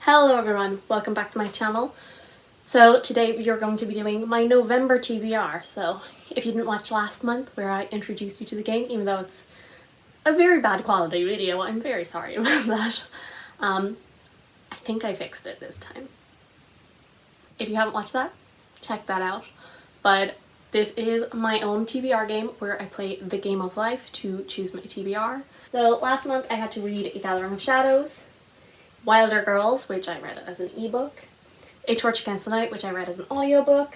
Hello everyone, welcome back to my channel. So today we are going to be doing my November TBR. So if you didn't watch last month where I introduced you to the game, even though it's a very bad quality video, I'm very sorry about that. I think I fixed it this time. If you haven't watched that, check that out. But this is my own TBR game where I play the game of life to choose my TBR. So last month I had to read A Gathering of Shadows, Wilder Girls, which I read as an ebook, A Torch Against the Night, which I read as an audiobook,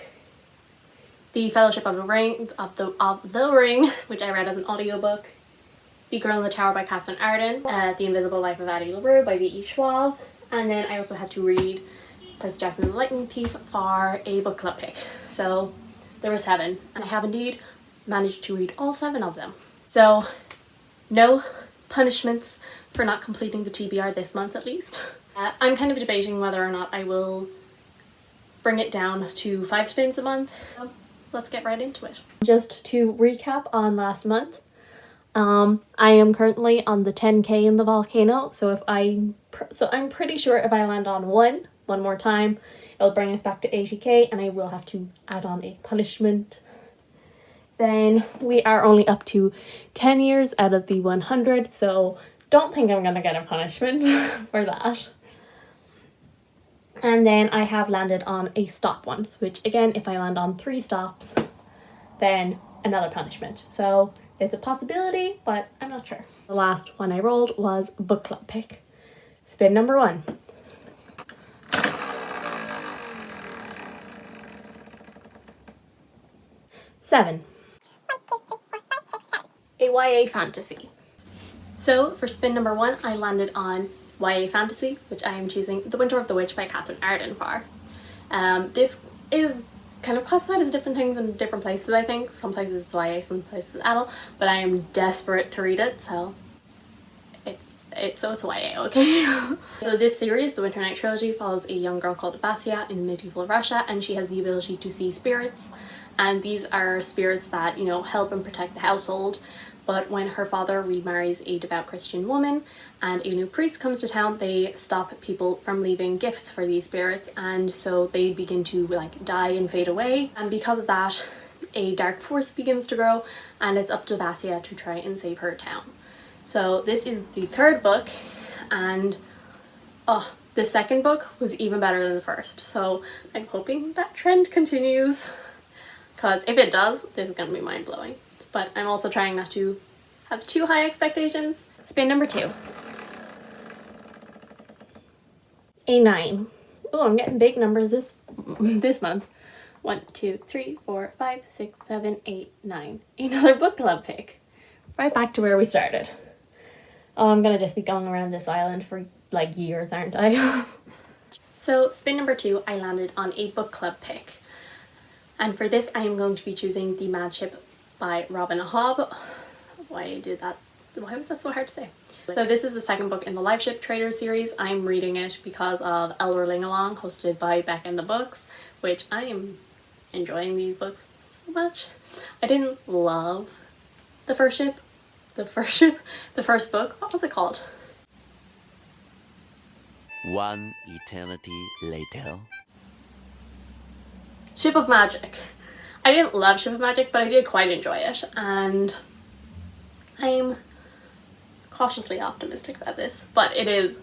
The Fellowship of the Ring, which I read as an audiobook, The Girl in the Tower by Katherine Arden, The Invisible Life of Addie LaRue by V.E. Schwab, and then I also had to read Prince Jackson and the Lightning Thief for a book club pick. So there were 7, and I have indeed managed to read all 7 of them. So no punishments for not completing the TBR this month at least. I'm kind of debating whether or not I will bring it down to 5 spins a month. So let's get right into it. Just to recap on last month, I am currently on the 10k in the Volcano, so I'm pretty sure if I land on one more time, it'll bring us back to 80k and I will have to add on a punishment. Then we are only up to 10 years out of the 100, so don't think I'm gonna get a punishment for that. And then I have landed on a stop once, which again, if I land on 3 stops, then another punishment. So it's a possibility, but I'm not sure. The last one I rolled was book club pick. Spin number 1. Seven. A YA fantasy. So for spin number 1, I landed on YA fantasy, which I am choosing The Winter of the Witch by Katherine Arden for. This is kind of classified as different things in different places, I think. Some places it's YA, some places adult, but I am desperate to read it, so it's YA, okay? So this series, the Winter Night trilogy, follows a young girl called Vasya in medieval Russia, and she has the ability to see spirits, and these are spirits that, you know, help and protect the household. But when her father remarries a devout Christian woman and a new priest comes to town, they stop people from leaving gifts for these spirits, and so they begin to like die and fade away. And because of that, a dark force begins to grow, and it's up to Vasya to try and save her town. So this is the 3rd book, and the 2nd book was even better than the 1st. So I'm hoping that trend continues, because if it does, this is gonna be mind-blowing. But I'm also trying not to have too high expectations. Spin number 2. A 9. Oh, I'm getting big numbers this month. 1, 2, 3, 4, 5, 6, 7, 8, 9. Another book club pick. Right back to where we started. Oh, I'm gonna just be going around this island for like years, aren't I? So spin number 2, I landed on a book club pick. And for this, I am going to be choosing The Mad Ship by Robin Hobb. Why did that? Why was that so hard to say? So this is the 2nd book in the Live Ship Trader series. I'm reading it because of Elderling Along, hosted by Beck in the Books, which I am enjoying these books so much. I didn't love the first book. What was it called? One eternity later. Ship of Magic. I didn't love Ship of Magic, but I did quite enjoy it, and I'm cautiously optimistic about this, but it is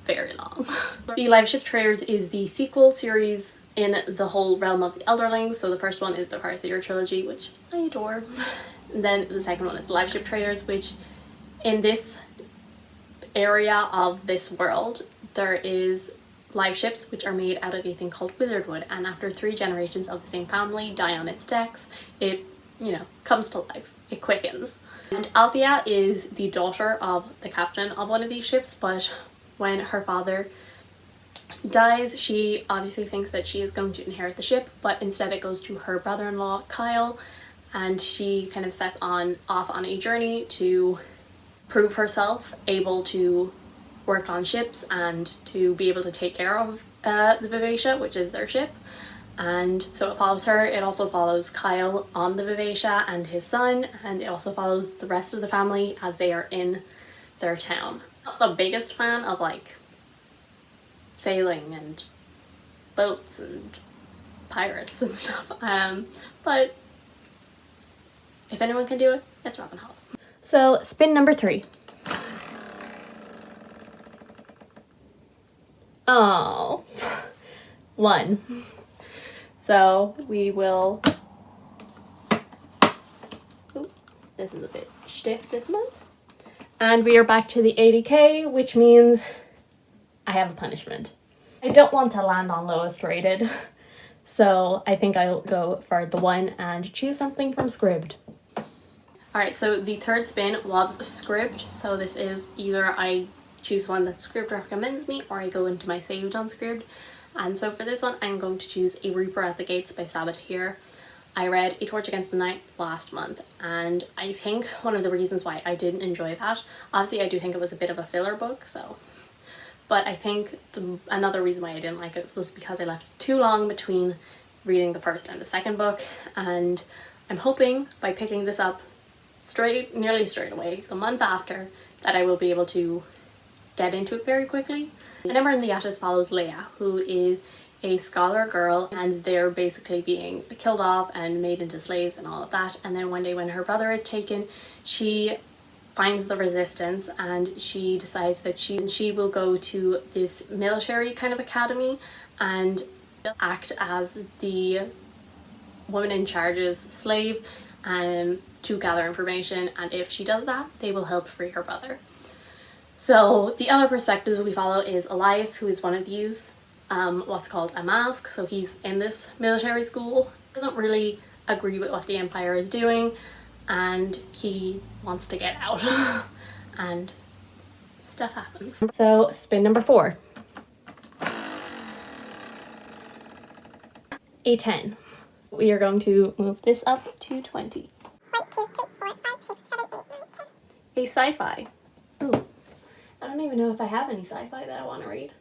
very long. The Live Ship Traders is the sequel series in the whole realm of the Elderlings. So the first one is the Percy trilogy, which I adore. And then the second one is the Live Ship Traders, which in this area of this world, there is live ships which are made out of a thing called wizardwood, and after 3 generations of the same family die on its decks, it, you know, comes to life. It quickens. And Althea is the daughter of the captain of one of these ships, but when her father dies, she obviously thinks that she is going to inherit the ship, but instead it goes to her brother-in-law Kyle, and she kind of sets off on a journey to prove herself able to work on ships and to be able to take care of the Vivacia, which is their ship. And so it follows her. It also follows Kyle on the Vivacia and his son, and it also follows the rest of the family as they are in their town. Not the biggest fan of like sailing and boats and pirates and stuff. But if anyone can do it, it's Robin Hobb. So spin number 3. Oh, 1. So we will, this is a bit stiff this month. And we are back to the 80k, which means I have a punishment. I don't want to land on lowest rated, so I think I'll go for the 1 and choose something from SCRIBD. Alright, so the third spin was SCRIBD, so this is either I choose one that SCRIBD recommends me or I go into my saved on SCRIBD. And so for this one I'm going to choose A Reaper at the Gates by Sabaa here. I read A Torch Against the Night last month, and I think one of the reasons why I didn't enjoy that, obviously I do think it was a bit of a filler book, but I think another reason why I didn't like it was because I left too long between reading the first and the second book, and I'm hoping by picking this up nearly straight away the month after that I will be able to get into it very quickly. Ember in the Ashes follows Leia, who is a scholar girl, and they're basically being killed off and made into slaves and all of that. And then one day when her brother is taken, she finds the resistance and she decides that she will go to this military kind of academy and act as the woman in charge's slave to gather information, and if she does that they will help free her brother. So the other perspective we follow is Elias, who is one of these what's called a mask, so he's in this military school, doesn't really agree with what the Empire is doing, and he wants to get out and stuff happens. So spin number 4. A 10. We are going to move this up to 20. 1, 2, 3, 4, 5, 6, 7, 8, 9, 10. A sci-fi. Ooh, I don't even know if I have any sci-fi that I want to read.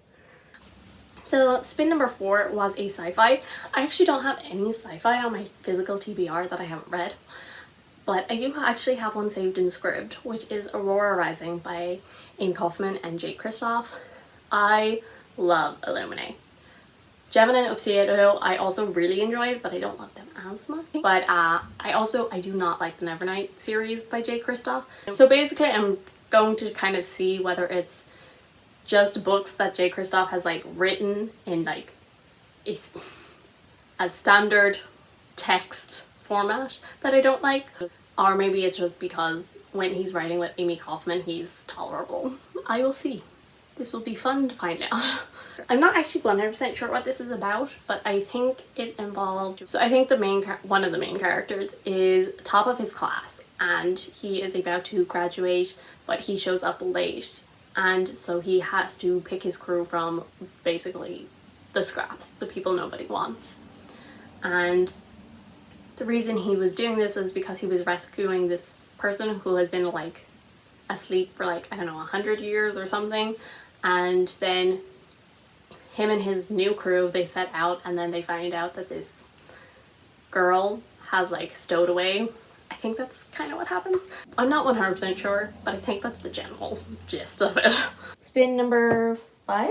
So spin number 4 was a sci-fi. I actually don't have any sci-fi on my physical TBR that I haven't read, but I do actually have one saved in SCRIBD, which is Aurora Rising by Kaufman and Jay Kristoff. I love Illuminae. Gemini and Upsiedo I also really enjoyed, but I don't love them as much. But I do not like the Nevernight series by Jay Kristoff. So basically I'm going to kind of see whether it's just books that Jay Kristoff has like written in like a standard text format that I don't like, or maybe it's just because when he's writing with Amie Kaufman he's tolerable. I will see. This will be fun to find out. I'm not actually 100% sure what this is about, but I think it involved, so I think one of the main characters is top of his class and he is about to graduate, but he shows up late, and so he has to pick his crew from basically the scraps, the people nobody wants. And the reason he was doing this was because he was rescuing this person who has been like asleep for like, I don't know, 100 years or something. And then him and his new crew, they set out, and then they find out that this girl has like stowed away. I think that's kind of what happens. I'm not 100% sure, but I think that's the general gist of it. Spin number 5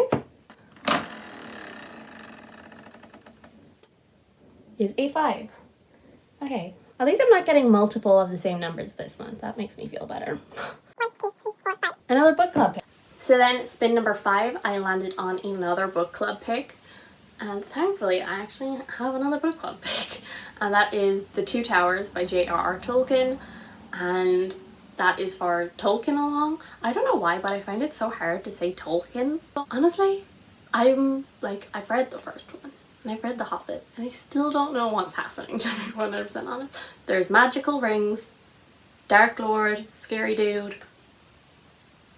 is a 5. Okay, at least I'm not getting multiple of the same numbers this month. That makes me feel better. 1, 2, 3, 4, 5. Another book club pick. So then spin number 5, I landed on another book club pick, and thankfully I actually have another book club pick, and that is The Two Towers by JRR Tolkien, and that is for Tolkien along. I don't know why, but I find it so hard to say Tolkien. Honestly, I've read the first one and I've read The Hobbit and I still don't know what's happening, to be 100% honest. There's magical rings, Dark Lord, scary dude,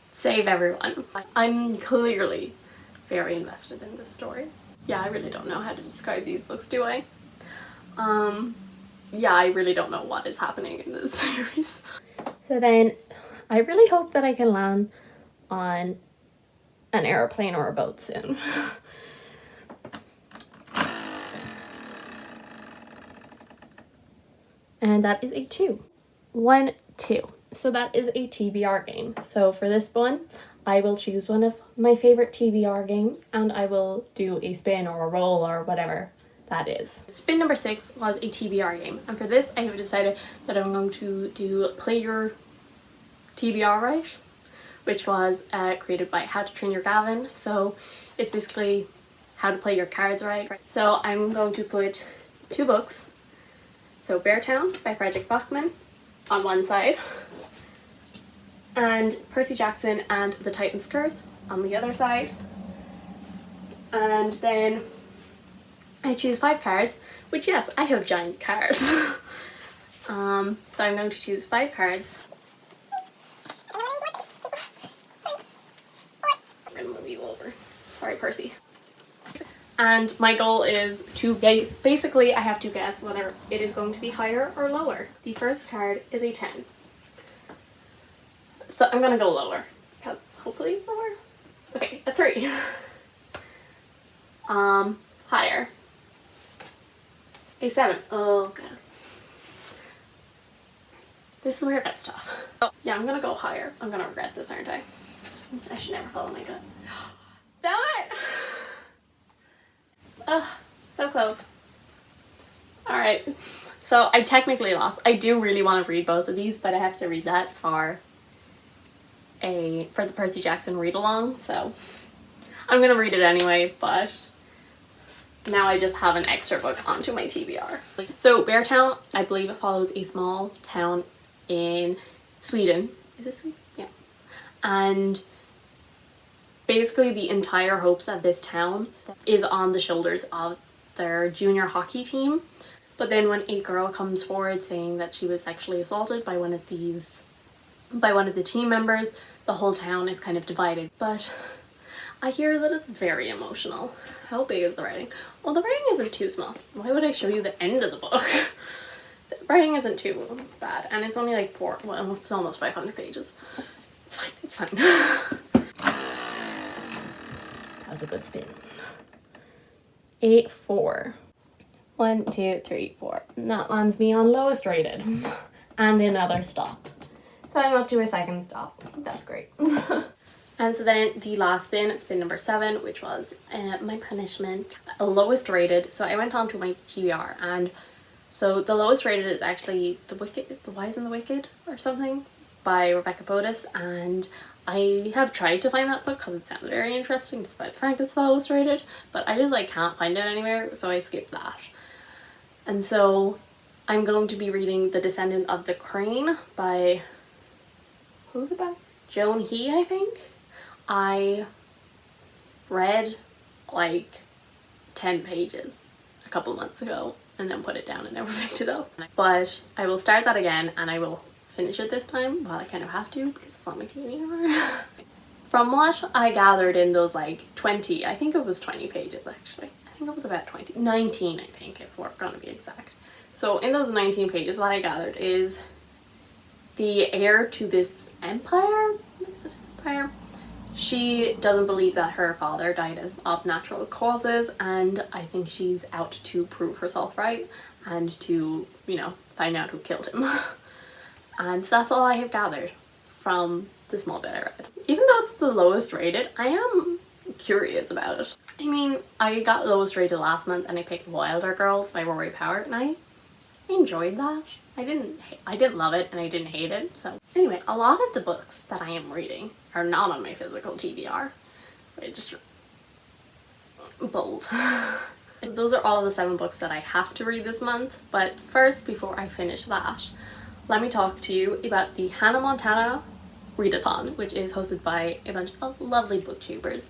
save everyone. I'm clearly very invested in this story. Yeah, I really don't know how to describe these books, do I? Yeah, I really don't know what is happening in this series. So then, I really hope that I can land on an airplane or a boat soon. And that is a 2. 1, 2. So that is a TBR game. So for this one, I will choose one of my favorite TBR games and I will do a spin or a roll or whatever that is. Spin number 6 was a TBR game, and for this I have decided that I'm going to do Play Your TBR Right, which was created by How to Train Your Gavin. So it's basically how to play your cards right. So I'm going to put 2 books. So Beartown by Fredrick Bachman on one side, and Percy Jackson and the Titan's Curse on the other side. And then I choose 5 cards, which, yes, I have giant cards. So I'm going to choose 5 cards. I'm going to move you over. Sorry, Percy. And my goal is to basically I have to guess whether it is going to be higher or lower. The first card is a 10. So I'm going to go lower, because hopefully it's lower. Okay, a 3. Higher. A 7. Oh god. This is where it gets tough. Oh, yeah, I'm gonna go higher. I'm gonna regret this, aren't I? I should never follow my gut. Damn it! Ugh, so close. Alright, so I technically lost. I do really want to read both of these, but I have to read that for the Percy Jackson read-along, so I'm gonna read it anyway, but now I just have an extra book onto my TBR. So Beartown, I believe it follows a small town in Sweden. Is it Sweden? Yeah. And basically the entire hopes of this town is on the shoulders of their junior hockey team. But then when a girl comes forward saying that she was sexually assaulted by one of the team members, the whole town is kind of divided. But I hear that it's very emotional. How big is the writing? Well, the writing isn't too small. Why would I show you the end of the book? The writing isn't too bad, and it's only like it's almost 500 pages. It's fine, it's fine. That was a good spin. 8, 4. 1, 2, 3, 4. And that lands me on lowest rated. And another stop. So I'm up to a second stop. That's great. And so then the last spin number 7, which was my punishment, lowest rated. So I went on to my TBR, and so the lowest rated is actually The Wise and the Wicked or something by Rebecca Bodis, and I have tried to find that book because it sounds very interesting despite the fact it's the lowest rated, but I just can't find it anywhere, so I skipped that. And so I'm going to be reading The Descendant of the Crane by, who's it by? Joan He, I think. I read like 10 pages a couple months ago and then put it down and never picked it up. But I will start that again and I will finish it this time. Well, I kind of have to because it's on my TV anymore. From what I gathered in those 20, I think it was 20 pages actually. I think it was about 20, 19 I think if we're going to be exact. So in those 19 pages what I gathered is the heir to this empire, is it empire? She doesn't believe that her father died of natural causes, and I think she's out to prove herself right and to, find out who killed him. And that's all I have gathered from the small bit I read. Even though it's the lowest rated, I am curious about it. I mean, I got lowest rated last month and I picked Wilder Girls by Rory Power, and I enjoyed that. I didn't love it and I didn't hate it. So anyway, a lot of the books that I am reading are not on my physical TBR. I just bold. Those are all of the 7 books that I have to read this month. But first, before I finish that, let me talk to you about the Hannah Montana Readathon, which is hosted by a bunch of lovely booktubers,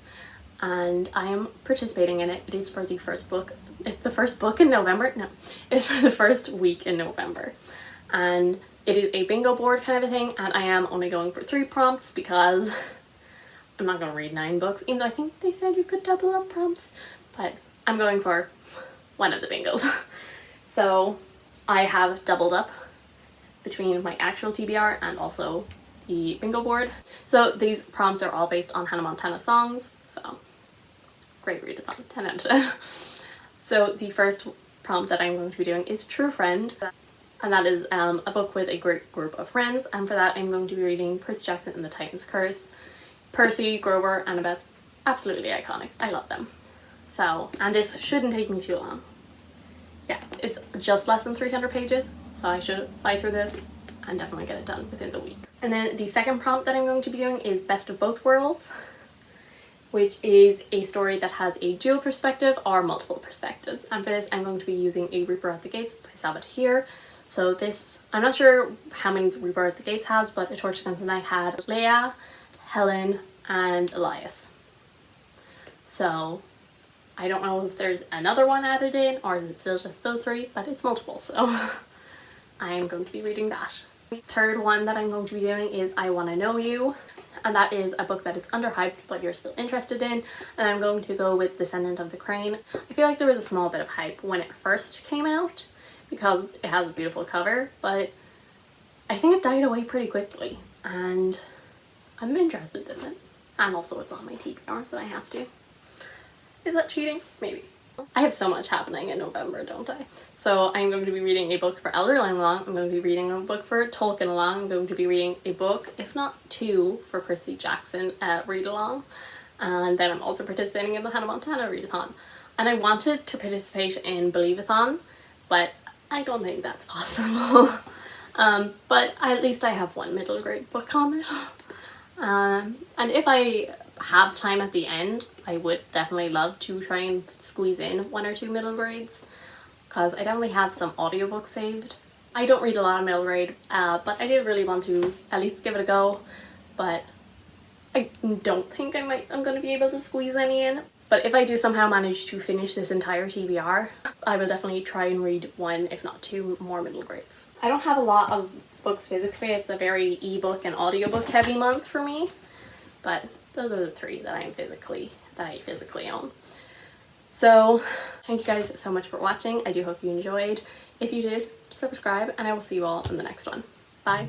and I am participating in it. It is for the first book. It's the first book in November? No, it's for the first week in November. And it is a bingo board kind of a thing, and I am only going for 3 prompts because I'm not going to read 9 books, even though I think they said you could double up prompts, but I'm going for one of the bingos. So I have doubled up between my actual TBR and also the bingo board. So these prompts are all based on Hannah Montana songs, so great readathon, 10 out of 10. So the first prompt that I'm going to be doing is True Friend, and that is a book with a great group of friends, and for that I'm going to be reading Percy Jackson and the Titan's Curse. Percy, Grover, Annabeth, absolutely iconic. I love them. So, and this shouldn't take me too long. Yeah, it's just less than 300 pages, so I should fly through this and definitely get it done within the week. And then the second prompt that I'm going to be doing is Best of Both Worlds, which is a story that has a dual perspective or multiple perspectives. And for this, I'm going to be using A Reaper at the Gates by Sabaa Tahir. So this, I'm not sure how many Reaper at the Gates has, but A Torch Against the Night had Leah, Helen, and Elias. So I don't know if there's another one added in or is it still just those three, but it's multiple, so I am going to be reading that. The third one that I'm going to be doing is I Wanna Know You, and that is a book that is underhyped but you're still interested in, and I'm going to go with Descendant of the Crane. I feel like there was a small bit of hype when it first came out because it has a beautiful cover, but I think it died away pretty quickly and I'm interested in it. And also it's on my TBR, so I have to. Is that cheating? Maybe. I have so much happening in November, don't I? So I'm going to be reading a book for Elderling along, I'm going to be reading a book for Tolkien along, I'm going to be reading a book, if not two, for Percy Jackson read along. And then I'm also participating in the Hannah Montana Readathon. And I wanted to participate in Believeathon, but I don't think that's possible. But at least I have one middle grade book on it. And if I have time at the end, I would definitely love to try and squeeze in one or two middle grades, because I definitely have some audiobooks saved. I don't read a lot of middle grade, but I did really want to at least give it a go, but I don't think I'm going to be able to squeeze any in. But if I do somehow manage to finish this entire TBR, I will definitely try and read one, if not two, more middle grades. I don't have a lot of books physically. It's a very ebook and audiobook heavy month for me, but those are the three that I physically own. So thank you guys so much for watching. I do hope you enjoyed. If you did, subscribe, and I will see you all in the next one. Bye.